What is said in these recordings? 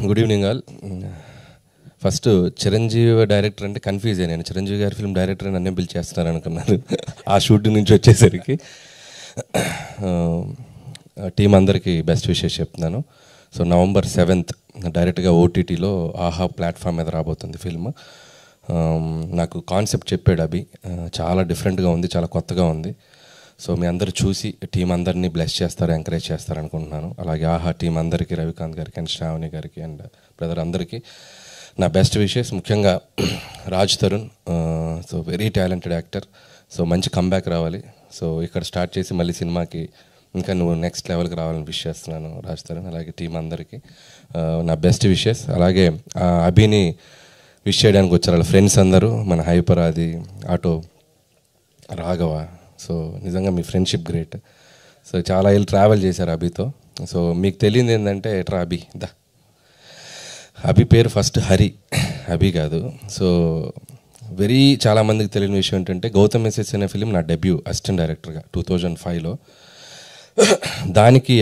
Good evening all. First Chiranjeevi director అంటే confuse అయ్యాను. నేను చిరంజీవి గారి ఫిల్మ్ డైరెక్టర్ అని నన్నే పిలిచేస్తున్నారు అనుకున్నాను. ఆ షూటింగ్ నుంచి వచ్చేసరికి టీం అందరికీ బెస్ట్ విషెస్ చెప్తున్నాను. సో November 7th డైరెక్ట్గా ఓటీటీలో ఆహా ప్లాట్ఫామ్ మీద రాబోతుంది ఫిల్మ్. నాకు కాన్సెప్ట్ చెప్పాడు అభి, చాలా డిఫరెంట్గా ఉంది, చాలా కొత్తగా ఉంది. సో మీ అందరూ చూసి టీం అందరినీ బ్లెస్ చేస్తారు, ఎంకరేజ్ చేస్తారు అనుకుంటున్నాను. అలాగే ఆహా టీం అందరికీ, రవికాంత్ గారికి అండ్ శ్రావణి గారికి అండ్ బ్రదర్ అందరికీ నా బెస్ట్ విషెస్. ముఖ్యంగా Raj Tarun, so very talented actor. So మంచి కంబ్యాక్ రావాలి. సో ఇక్కడ స్టార్ట్ చేసి మళ్ళీ సినిమాకి ఇంకా నువ్వు నెక్స్ట్ లెవెల్కి రావాలని విష్ చేస్తున్నాను రాజ్ తరుణ్. అలాగే టీం అందరికీ నా బెస్ట్ విషెస్. అలాగే అభిని విష్ చేయడానికి వచ్చారు వాళ్ళ ఫ్రెండ్స్ అందరూ, మన హైపర్ ఆది, ఆటో, రాఘవ. సో నిజంగా మీ ఫ్రెండ్షిప్ గ్రేట్. సో చాలా ఏళ్ళు ట్రావెల్ చేశారు అభితో. సో మీకు తెలియదు ఏంటంటే ఎట్రా అభి దా, అభి పేరు ఫస్ట్ హరి, అభి కాదు. సో వెరీ చాలామందికి తెలియని విషయం ఏంటంటే గౌతమ్ ఎస్ఎస్ అనే ఫిలిం నా డెబ్యూ అసిస్టెంట్ డైరెక్టర్గా 2005లో. దానికి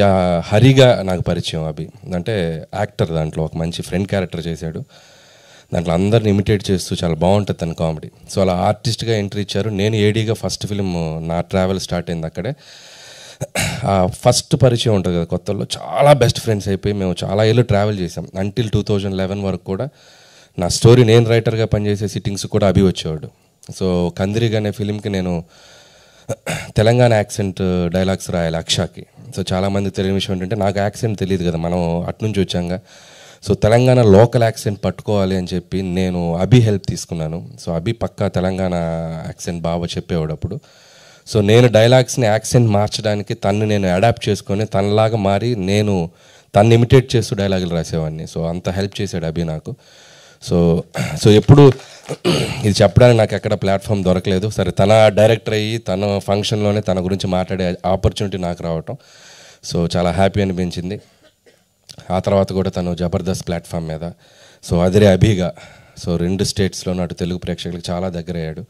హరిగా నాకు పరిచయం అభి. అంటే యాక్టర్, దాంట్లో ఒక మంచి ఫ్రెండ్ క్యారెక్టర్ చేశాడు. దాంట్లో అందరిని ఇమిటేట్ చేస్తూ చాలా బాగుంటుంది తన కామెడీ. సో అలా ఆర్టిస్ట్గా ఎంట్రీ ఇచ్చారు. నేను ఏడీగా ఫస్ట్ ఫిలిం నా ట్రావెల్ స్టార్ట్ అయింది అక్కడే. ఆ ఫస్ట్ పరిచయం ఉంటుంది కదా కొత్తలో, చాలా బెస్ట్ ఫ్రెండ్స్ అయిపోయి మేము చాలా ఏళ్ళు ట్రావెల్ చేసాం. అంటిల్ 2011 వరకు కూడా నా స్టోరీ నేను రైటర్గా పనిచేసే సిట్టింగ్స్ కూడా అభి వచ్చేవాడు. సో కందిరిగా అనే ఫిలింకి నేను తెలంగాణ యాక్సెంట్ డైలాగ్స్ రాయాలి అక్షాకి. సో చాలామంది తెలియని విషయం ఏంటంటే నాకు యాక్సెంట్ తెలియదు కదా, మనం అటునుంచి వచ్చాంగా. సో తెలంగాణ లోకల్ యాక్సెంట్ పట్టుకోవాలి అని చెప్పి నేను అభి హెల్ప్ తీసుకున్నాను. సో అభి పక్కా తెలంగాణ యాక్సెంట్ బాగా చెప్పేవాడు అప్పుడు. సో నేను డైలాగ్స్ని యాక్సెంట్ మార్చడానికి తన్ని నేను అడాప్ట్ చేసుకొని తనలాగా మారి నేను తన్ని ఇమిటేట్ చేస్తూ డైలాగులు రాసేవాడిని. సో అంత హెల్ప్ చేశాడు అభి నాకు. సో ఎప్పుడు ఇది చెప్పడానికి నాకు ఎక్కడ ప్లాట్ఫామ్ దొరకలేదు. సరే తన డైరెక్టర్ అయ్యి తన ఫంక్షన్లోనే తన గురించి మాట్లాడే ఆపర్చునిటీ నాకు రావటం సో చాలా హ్యాపీ అనిపించింది. ఆ తర్వాత కూడా తను జబర్దస్త్ ప్లాట్ఫామ్ మీద సో అదిరే అభిగా సో 2 స్టేట్స్లోనూ అటు తెలుగు ప్రేక్షకులకు చాలా దగ్గర అయ్యాడు.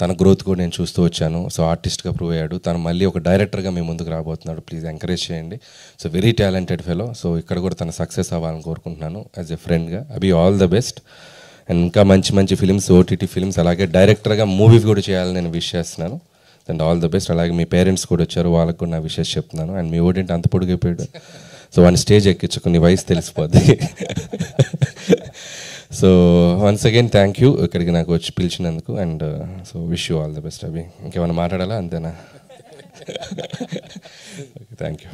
తన గ్రోత్ కూడా నేను చూస్తూ వచ్చాను. సో ఆర్టిస్ట్గా ప్రూవ్ అయ్యాడు. తను మళ్ళీ ఒక డైరెక్టర్గా మీ ముందుకు రాబోతున్నాడు. ప్లీజ్ ఎంకరేజ్ చేయండి. So very talented fellow. So ఇక్కడ కూడా తన సక్సెస్ అవ్వాలని కోరుకుంటున్నాను యాజ్ ఎ ఫ్రెండ్గా. అభి ఆల్ ద బెస్ట్. అండ్ ఇంకా మంచి మంచి ఫిల్మ్స్, ఓటీటీ ఫిల్మ్స్, అలాగే డైరెక్టర్గా మూవీ కూడా చేయాలని నేను విష్ చేస్తున్నాను. And all the best. అలాగే మీ పేరెంట్స్ కూడా వచ్చారు, వాళ్ళకు కూడా నా విషెస్ చెప్తున్నాను. అండ్ మీ ఓటేంటి అంత పొడిగిపోయాడు. సో వన్ స్టేజ్ ఎక్కించుకుని వయసు తెలిసిపోద్ది. So once again thank you ఇక్కడికి నాకు వచ్చి పిలిచినందుకు. And so wish you all the best Abhi. ఇంకేమైనా మాట్లాడాలా? అంతేనా? Thank you.